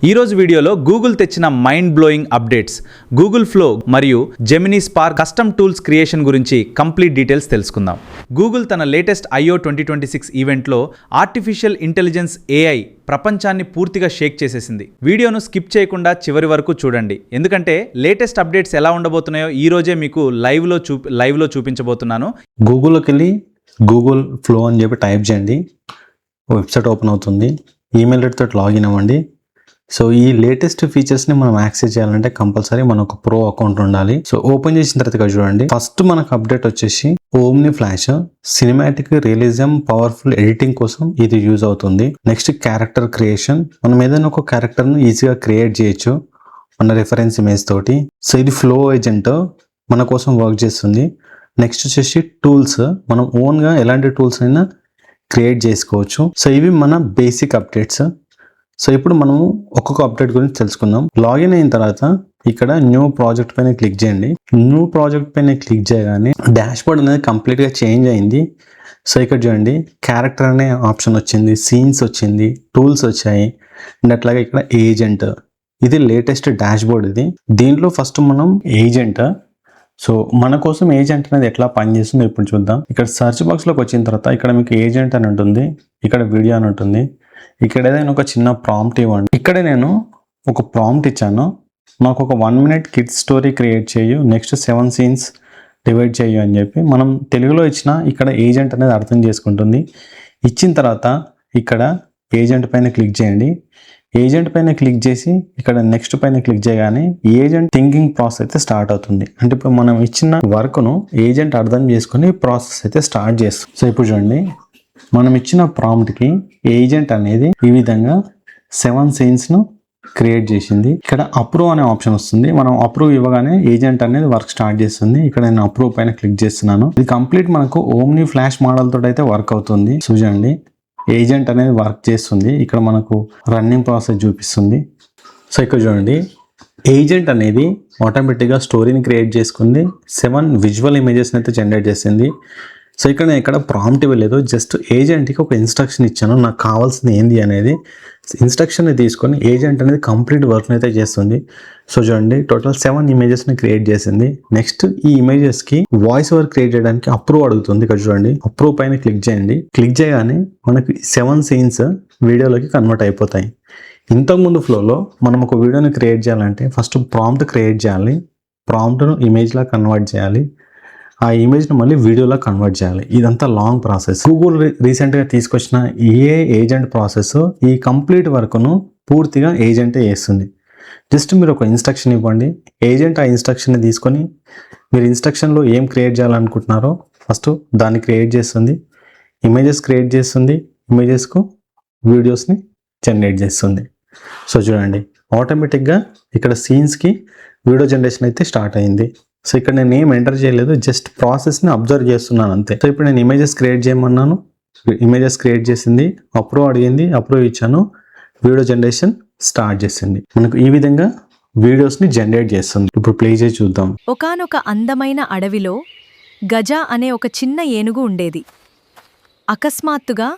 ఈరోజు వీడియోలో గూగుల్ తెచ్చిన mind blowing updates, Google Flow మరియు Gemini Spark custom tools creation గురించి కంప్లీట్ డీటెయిల్స్ తెలుసుకుందాం. గూగుల్ తన లేటెస్ట్ I/O 2026 ఈవెంట్లో ఆర్టిఫిషియల్ ఇంటెలిజెన్స్ AI ప్రపంచాన్ని పూర్తిగా షేక్ చేసేసింది. వీడియోను స్కిప్ చేయకుండా చివరి వరకు చూడండి, ఎందుకంటే లేటెస్ట్ అప్డేట్స్ ఎలా ఉండబోతున్నాయో ఈ రోజే మీకు లైవ్లో చూపించబోతున్నాను. గూగుల్కి వెళ్ళి గూగుల్ ఫ్లో అని చెప్పి టైప్ చేయండి, వెబ్సైట్ ఓపెన్ అవుతుంది. ఈమెయిల్ ఐడితో లాగిన్ అవ్వండి. సో ఈ లేటెస్ట్ ఫీచర్స్ని మనం యాక్సెస్ చేయాలంటే కంపల్సరీ మనకు ప్రో అకౌంట్ ఉండాలి. సో ఓపెన్ చేసిన తర్వాత చూడండి, ఫస్ట్ మనకు అప్డేట్ వచ్చేసి omni flash cinematic realism powerful editing కోసం ఇది యూజ్ అవుతుంది. నెక్స్ట్ క్యారెక్టర్ క్రియేషన్, మనం ఏదైనా ఒక క్యారెక్టర్ను ఈజీగా క్రియేట్ చేయొచ్చు మన రిఫరెన్స్ ఇమేజ్ తోటి. సో ఇది ఫ్లో ఏజెంట్ మన కోసం వర్క్ చేస్తుంది. నెక్స్ట్ వచ్చేసి టూల్స్, మనం ఓన్గా ఎలాంటి టూల్స్ అయినా క్రియేట్ చేసుకోవచ్చు. సో ఇవి మన బేసిక్ అప్డేట్స్. సో ఇప్పుడు మనము ఒక్కొక్క అప్డేట్ గురించి తెలుసుకుందాం. లాగిన్ అయిన తర్వాత ఇక్కడ న్యూ ప్రాజెక్ట్ పైన క్లిక్ చేయండి. న్యూ ప్రాజెక్ట్ పైన క్లిక్ చేయగానే డాష్ బోర్డ్ అనేది కంప్లీట్గా చేంజ్ అయింది. సో ఇక్కడ చూడండి, క్యారెక్టర్ అనే ఆప్షన్ వచ్చింది, సీన్స్ వచ్చింది, టూల్స్ వచ్చాయి, అండ్ అట్లాగే ఇక్కడ ఏజెంట్. ఇది లేటెస్ట్ డాష్ బోర్డ్. ఇది దీంట్లో ఫస్ట్ మనం ఏజెంట్, సో మన కోసం ఏజెంట్ అనేది ఎట్లా పనిచేస్తుందో ఇప్పుడు చూద్దాం. ఇక్కడ సర్చ్ బాక్స్లోకి వచ్చిన తర్వాత ఇక్కడ మీకు ఏజెంట్ అని ఉంటుంది, ఇక్కడ వీడియో అని ఉంటుంది. ఇక్కడ ఏదైనా ఒక చిన్న ప్రాంప్ట్ ఇవ్వండి. ఇక్కడ నేను ఒక ప్రాంప్ట్ ఇచ్చాను, నాకు ఒక 1 minute కిడ్స్ స్టోరీ క్రియేట్ చేయు, నెక్స్ట్ 7 scenes డివైడ్ చేయు అని చెప్పి మనం తెలుగులో ఇచ్చిన ఇక్కడ ఏజెంట్ అనేది అర్థం చేసుకుంటుంది. ఇచ్చిన తర్వాత ఇక్కడ ఏజెంట్ పైన క్లిక్ చేయండి. ఏజెంట్ పైన క్లిక్ చేసి ఇక్కడ నెక్స్ట్ పైన క్లిక్ చేయగానే ఏజెంట్ థింకింగ్ ప్రాసెస్ అయితే స్టార్ట్ అవుతుంది. అంటే ఇప్పుడు మనం ఇచ్చిన వర్క్ను ఏజెంట్ అర్థం చేసుకుని ప్రాసెస్ అయితే స్టార్ట్ చేస్తుంది. సో ఇప్పుడు చూడండి, మనం ఇచ్చిన ప్రాంప్ట్కి ఏజెంట్ అనేది ఈ విధంగా 7 scenes క్రియేట్ చేసింది. ఇక్కడ అప్రూవ్ అనే ఆప్షన్ వస్తుంది. మనం అప్రూవ్ ఇవ్వగానే ఏజెంట్ అనేది వర్క్ స్టార్ట్ చేస్తుంది. ఇక్కడ నేను అప్రూవ్ పైన క్లిక్ చేస్తున్నాను. ఇది కంప్లీట్ మనకు ఓమ్ని ఫ్లాష్ మోడల్ తోటి అయితే వర్క్ అవుతుంది. చూడండి, ఏజెంట్ అనేది వర్క్ చేస్తుంది. ఇక్కడ మనకు రన్నింగ్ ప్రాసెస్ చూపిస్తుంది. సో ఇక్కడ చూడండి, ఏజెంట్ అనేది ఆటోమేటిక్గా స్టోరీని క్రియేట్ చేసుకుంది, 7 విజువల్ ఇమేజెస్ని అయితే జనరేట్ చేసింది. సో ఇక్కడ నేను ఇక్కడ ప్రాంప్ట్ ఇవ్వలేదు, జస్ట్ ఏజెంట్కి ఒక ఇన్స్ట్రక్షన్ ఇచ్చాను, నాకు కావాల్సింది ఏంది అనేది. ఇన్స్ట్రక్షన్ని తీసుకొని ఏజెంట్ అనేది కంప్లీట్ వర్క్ని అయితే చేస్తుంది. సో చూడండి, టోటల్ 7 ఇమేజెస్ని క్రియేట్ చేసింది. నెక్స్ట్ ఈ ఇమేజెస్కి వాయిస్ ఓవర్ క్రియేట్ చేయడానికి అప్రూవ్ అడుగుతుంది. ఇక్కడ చూడండి, అప్రూవ్ పైన క్లిక్ చేయండి. క్లిక్ చేయగానే మనకి 7 scenes వీడియోలోకి కన్వర్ట్ అయిపోతాయి. ఇంతకుముందు ఫ్లోలో మనం ఒక వీడియోని క్రియేట్ చేయాలంటే ఫస్ట్ ప్రాంప్ట్ క్రియేట్ చేయాలి, ప్రాంప్ట్ను ఇమేజ్లా కన్వర్ట్ చేయాలి, ఆ ఇమేజ్ను మళ్ళీ వీడియోలో కన్వర్ట్ చేయాలి. ఇదంతా లాంగ్ ప్రాసెస్. గూగుల్ రీసెంట్గా తీసుకొచ్చిన ఏజెంట్ ప్రాసెస్ ఈ కంప్లీట్ వర్క్ను పూర్తిగా ఏజెంటే చేస్తుంది. జస్ట్ మీరు ఒక ఇన్స్ట్రక్షన్ ఇవ్వండి, ఏజెంట్ ఆ ఇన్స్ట్రక్షన్ని తీసుకొని మీరు ఇన్స్ట్రక్షన్లో ఏం క్రియేట్ చేయాలనుకుంటున్నారో ఫస్ట్ దాన్ని క్రియేట్ చేస్తుంది, ఇమేజెస్ క్రియేట్ చేస్తుంది, ఇమేజెస్కు వీడియోస్ని జనరేట్ చేస్తుంది. సో చూడండి, ఆటోమేటిక్గా ఇక్కడ సీన్స్కి వీడియో జనరేషన్ అయితే స్టార్ట్ అయింది. సో ఇక్కడ నేను ఏం ఎంటర్ చేయలేదు, జస్ట్ ప్రాసెస్ని అబ్జర్వ్ చేస్తున్నాను అంతే. సో ఇప్పుడు నేను ఇమేజెస్ క్రియేట్ చేయమన్నాను, ఇమేజెస్ క్రియేట్ చేసింది, అప్రూవ్ అడిగింది, అప్రూవ్ ఇచ్చాను, వీడియో జనరేషన్ స్టార్ట్ చేసింది. మనకు ఈ విధంగా వీడియోస్ని జనరేట్ చేస్తుంది. ఇప్పుడు ప్లే చేసి చూద్దాం. ఒకానొక అందమైన అడవిలో గజ అనే ఒక చిన్న ఏనుగు ఉండేది. అకస్మాత్తుగా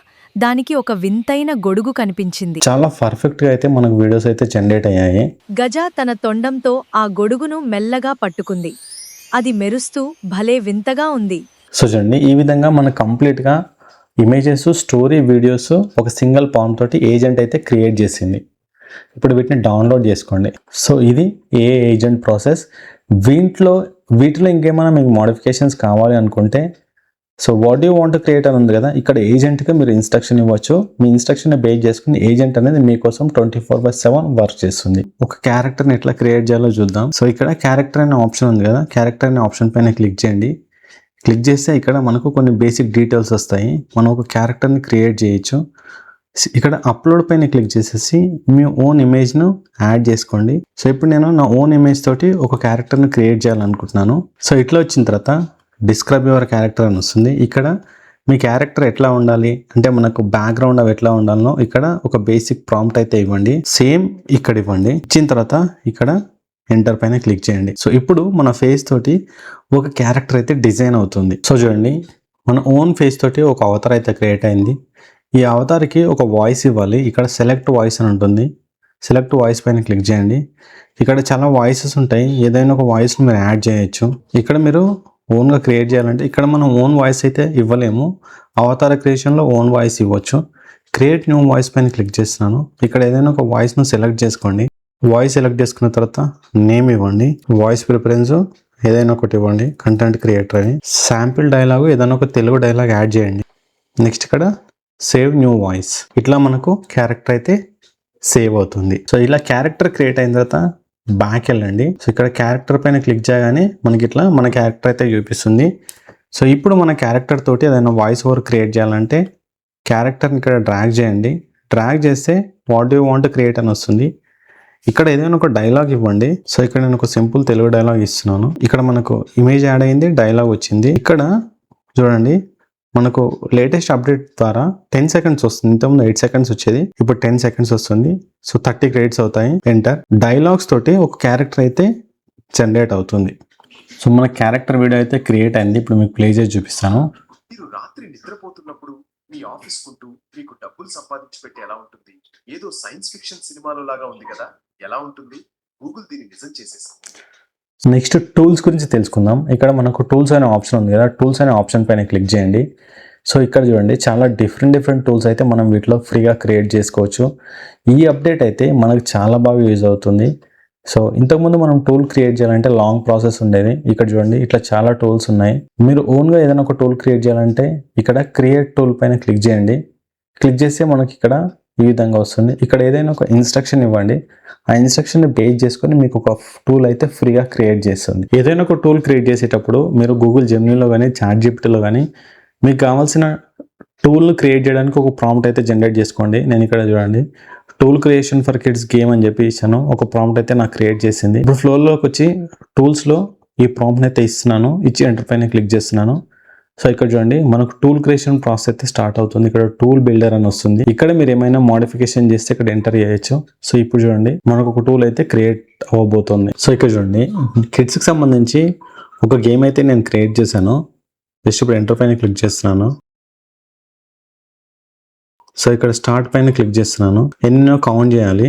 దానికి ఒక వింతైన గొడుగు కనిపించింది. చాలా పర్ఫెక్ట్గా అయితే మనకు వీడియోస్ అయితే జనరేట్ అయ్యాయి. గజ తన తొండంతో ఆ గొడుగును మెల్లగా పట్టుకుంది. అది మెరుస్తూ భలే వింతగా ఉంది. సో చూడండి, ఈ విధంగా మనకు కంప్లీట్గా ఇమేజెస్, స్టోరీ, వీడియోస్ ఒక సింగిల్ ప్రాంప్ట్ తోటి ఏజెంట్ అయితే క్రియేట్ చేసింది. ఇప్పుడు వీటిని డౌన్లోడ్ చేసుకోండి. సో ఇది ఏజెంట్ ప్రాసెస్. వీటిలో ఇంకేమైనా మీకు మోడిఫికేషన్స్ కావాలి అనుకుంటే so what you want create అని ఉంది కదా, ఇక్కడ ఏజెంట్గా మీరు ఇన్స్ట్రక్షన్ ఇవ్వచ్చు. మీ ఇన్స్ట్రక్షన్ బేస్ చేసుకుని ఏజెంట్ అనేది మీకోసం 24/7 వర్క్ చేస్తుంది. ఒక క్యారెక్టర్ని ఎట్లా క్రియేట్ చేయాలో చూద్దాం. సో ఇక్కడ క్యారెక్టర్ అనే ఆప్షన్ ఉంది కదా, క్యారెక్టర్ అనే ఆప్షన్ పైన క్లిక్ చేయండి. క్లిక్ చేస్తే ఇక్కడ మనకు కొన్ని బేసిక్ డీటెయిల్స్ వస్తాయి. మనం ఒక క్యారెక్టర్ని క్రియేట్ చేయొచ్చు. ఇక్కడ అప్లోడ్ పైన క్లిక్ చేసేసి మీ ఓన్ ఇమేజ్ను యాడ్ చేసుకోండి. సో ఇప్పుడు నేను నా ఓన్ ఇమేజ్ తోటి ఒక క్యారెక్టర్ని క్రియేట్ చేయాలనుకుంటున్నాను. సో ఇట్లా వచ్చిన తర్వాత డిస్క్రైబ్ యువర్ క్యారెక్టర్ అని వస్తుంది. ఇక్కడ మీ క్యారెక్టర్ ఎట్లా ఉండాలి అంటే మనకు బ్యాక్గ్రౌండ్ అవి ఎట్లా ఉండాలనో ఇక్కడ ఒక బేసిక్ ప్రాంప్ట్ అయితే ఇవ్వండి. సేమ్ ఇక్కడ ఇవ్వండి. ఇచ్చిన తర్వాత ఇక్కడ ఎంటర్ పైన క్లిక్ చేయండి. సో ఇప్పుడు మన ఫేస్ తోటి ఒక క్యారెక్టర్ అయితే డిజైన్ అవుతుంది. సో చూడండి, మన ఓన్ ఫేస్ తోటి ఒక అవతార్ అయితే క్రియేట్ అయింది. ఈ అవతార్కి ఒక వాయిస్ ఇవ్వాలి. ఇక్కడ సెలెక్ట్ వాయిస్ అని ఉంటుంది. సెలెక్ట్ వాయిస్ పైన క్లిక్ చేయండి. ఇక్కడ చాలా వాయిసెస్ ఉంటాయి, ఏదైనా ఒక వాయిస్ని మీరు యాడ్ చేయొచ్చు. ఇక్కడ మీరు ఓన్గా క్రియేట్ చేయాలంటే ఇక్కడ మనం ఓన్ వాయిస్ అయితే ఇవ్వలేము, అవతార క్రియేషన్లో ఓన్ వాయిస్ ఇవ్వచ్చు. క్రియేట్ న్యూ వాయిస్ పైన క్లిక్ చేస్తున్నాను. ఇక్కడ ఏదైనా ఒక వాయిస్ను సెలెక్ట్ చేసుకోండి. వాయిస్ సెలెక్ట్ చేసుకున్న తర్వాత నేమ్ ఇవ్వండి, వాయిస్ ప్రిఫరెన్స్ ఏదైనా ఒకటి ఇవ్వండి, కంటెంట్ క్రియేటర్ అని. శాంపిల్ డైలాగ్ ఏదైనా ఒక తెలుగు డైలాగ్ యాడ్ చేయండి. నెక్స్ట్ ఇక్కడ సేవ్ న్యూ వాయిస్, ఇట్లా మనకు క్యారెక్టర్ అయితే సేవ్ అవుతుంది. సో ఇలా క్యారెక్టర్ క్రియేట్ అయిన తర్వాత బ్యాక్ వెళ్ళండి. సో ఇక్కడ క్యారెక్టర్ పైన క్లిక్ చేయగానే మనకి ఇట్లా మన క్యారెక్టర్ అయితే చూపిస్తుంది. సో ఇప్పుడు మన క్యారెక్టర్ తోటి ఏదైనా వాయిస్ ఓవర్ క్రియేట్ చేయాలంటే క్యారెక్టర్ని ఇక్కడ డ్రాగ్ చేయండి. డ్రాగ్ చేస్తే వాట్ యూ వాంట్ క్రియేట్ అని వస్తుంది. ఇక్కడ ఏదైనా ఒక డైలాగ్ ఇవ్వండి. సో ఇక్కడ నేను ఒక సింపుల్ తెలుగు డైలాగ్ ఇస్తున్నాను. ఇక్కడ మనకు ఇమేజ్ యాడ్ అయింది, డైలాగ్ వచ్చింది. ఇక్కడ చూడండి మనకు లేటెస్ట్ అప్డేట్ ద్వారా 10 సెకండ్స్ వస్తుంది. ఇంతకుముందు 8 సెకండ్స్ వచ్చేది, ఇప్పుడు 10 సెకండ్స్ వస్తుంది. సో 30 క్రెడిట్స్ అవుతాయి. ఎంటర్. డైలాగ్స్ తోటి ఒక క్యారెక్టర్ అయితే జనరేట్ అవుతుంది. సో మన క్యారెక్టర్ వీడియో అయితే క్రియేట్ అయింది. ఇప్పుడు మీకు ప్లే చేసి చూపిస్తాను. మీరు రాత్రి నిద్రపోతున్నప్పుడు మీ ఆఫీస్ కుంటూ మీకు డబ్బులు సంపాదించి పెట్టి ఎలా ఉంటుంది? ఏదో సైన్స్ ఫిక్షన్ సినిమాలో లాగా ఉంది కదా, ఎలా ఉంటుంది? గూగుల్ దీన్ని నిజం చేసేసింది. నెక్స్ట్ టూల్స్ గురించి తెలుసుకుందాం. ఇక్కడ మనకు టూల్స్ అనే ఆప్షన్ ఉంది కదా, టూల్స్ అనే ఆప్షన్ పైన క్లిక్ చేయండి. సో ఇక్కడ చూడండి చాలా డిఫరెంట్ టూల్స్ అయితే మనం వీటిలో ఫ్రీగా క్రియేట్ చేసుకోవచ్చు. ఈ అప్డేట్ అయితే మనకు చాలా బాగా యూజ్ అవుతుంది. సో ఇంతకుముందు మనం టూల్ క్రియేట్ చేయాలంటే లాంగ్ ప్రాసెస్ ఉండేది. ఇక్కడ చూడండి ఇట్లా చాలా టూల్స్ ఉన్నాయి. మీరు ఓన్గా ఏదైనా ఒక టూల్ క్రియేట్ చేయాలంటే ఇక్కడ క్రియేట్ టూల్ పైన క్లిక్ చేయండి. క్లిక్ చేస్తే మనకి ఇక్కడ ఈ విధంగా వస్తుంది. ఇక్కడ ఏదైనా ఒక ఇన్స్ట్రక్షన్ ఇవ్వండి. ఆ ఇన్స్ట్రక్షన్ని బేస్ చేసుకొని మీకు ఒక టూల్ అయితే ఫ్రీగా క్రియేట్ చేస్తుంది. ఏదైనా ఒక టూల్ క్రియేట్ చేసేటప్పుడు మీరు గూగుల్ జెమినీలో కానీ చాట్ జీపీటీలో కానీ మీకు కావాల్సిన టూల్ను క్రియేట్ చేయడానికి ఒక ప్రాంప్ట్ అయితే జనరేట్ చేసుకోండి. నేను ఇక్కడ చూడండి tool creation for kids game అని చెప్పి ఇచ్చాను. ఒక ప్రాంప్ట్ అయితే నాకు క్రియేట్ చేసింది. ఇప్పుడు ఫ్లోర్లోకి వచ్చి టూల్స్లో ఈ ప్రాంప్ట్ని అయితే ఇస్తున్నాను. ఇచ్చి ఎంటర్ పైన క్లిక్ చేస్తున్నాను. సో ఇక్కడ చూడండి మనకు టూల్ క్రియేషన్ ప్రాసెస్ అయితే స్టార్ట్ అవుతుంది. ఇక్కడ టూల్ బిల్డర్ అని వస్తుంది. ఇక్కడ మీరు ఏమైనా మోడిఫికేషన్ చేస్తే ఇక్కడ ఎంటర్ చేయొచ్చు. సో ఇప్పుడు చూడండి మనకు ఒక టూల్ అయితే క్రియేట్ అవ్వబోతుంది. సో ఇక్కడ చూడండి కిడ్స్కి సంబంధించి ఒక గేమ్ అయితే నేను క్రియేట్ చేశాను. జస్ట్ ఇప్పుడు ఎంటర్ పైన క్లిక్ చేస్తున్నాను. సో ఇక్కడ స్టార్ట్ పైన క్లిక్ చేస్తున్నాను. ఎన్నో కౌంట్ చేయాలి.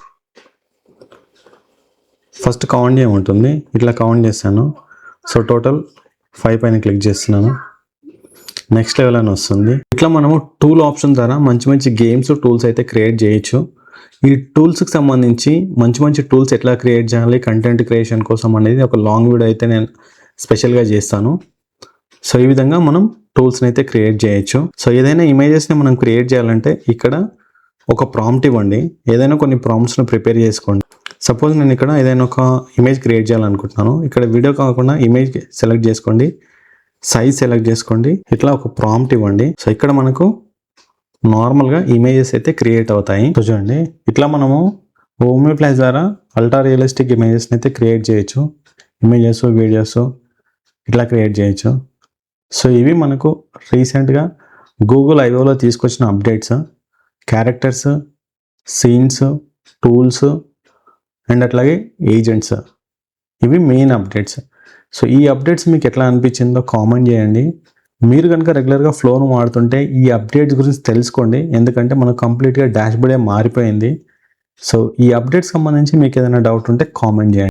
ఫస్ట్ కౌంట్ చేయమంటుంది, ఇట్లా కౌంట్ చేస్తాను. సో టోటల్ 5 పైన క్లిక్ చేస్తున్నాను. నెక్స్ట్ లెవెల్ అని వస్తుంది. ఇట్లా మనము టూల్ ఆప్షన్ ద్వారా మంచి గేమ్స్ టూల్స్ అయితే క్రియేట్ చేయొచ్చు. ఈ టూల్స్కి సంబంధించి మంచి టూల్స్ ఎట్లా క్రియేట్ చేయాలి కంటెంట్ క్రియేషన్ కోసం అనేది ఒక లాంగ్ వీడియో అయితే నేను స్పెషల్గా చేస్తాను. సో ఈ విధంగా మనం టూల్స్ని అయితే క్రియేట్ చేయొచ్చు. సో ఏదైనా ఇమేజెస్ని మనం క్రియేట్ చేయాలంటే ఇక్కడ ఒక ప్రాంప్ట్ ఇవ్వండి. ఏదైనా కొన్ని ప్రాంప్ట్స్ను ప్రిపేర్ చేసుకోండి. సపోజ్ నేను ఇక్కడ ఏదైనా ఒక ఇమేజ్ క్రియేట్ చేయాలనుకుంటున్నాను. ఇక్కడ వీడియో కాకుండా ఇమేజ్ సెలెక్ట్ చేసుకోండి, సైజ్ సెలెక్ట్ చేసుకోండి, ఇట్లా ఒక ప్రాంప్ట్ ఇవ్వండి. సో ఇక్కడ మనకు నార్మల్గా ఇమేజెస్ అయితే క్రియేట్ అవుతాయి. సో చూడండి ఇట్లా మనము ఓమీ ప్లస్ ద్వారా అల్ట్రా రియలిస్టిక్ ఇమేజెస్ని అయితే క్రియేట్ చేయొచ్చు. ఇమేజెస్ వీడియోస్ ఇట్లా క్రియేట్ చేయొచ్చు. సో ఇవి మనకు రీసెంట్గా గూగుల్ ఐఓలో తీసుకొచ్చిన updates, characters, scenes, tools and అట్లాగే ఏజెంట్స్, ఇవి మెయిన్ అప్డేట్స్. సో ఈ అప్డేట్స్ మీకు ఎట్లా అనిపించిందో కామెంట్ చేయండి. మీరు కనుక రెగ్యులర్గా ఫ్లోను వాడుతుంటే ఈ అప్డేట్స్ గురించి తెలుసుకోండి. ఎందుకంటే మనకు కంప్లీట్గా డాష్బోర్డే మారిపోయింది. సో ఈ అప్డేట్స్ సంబంధించి మీకు ఏదైనా డౌట్ ఉంటే కామెంట్ చేయండి.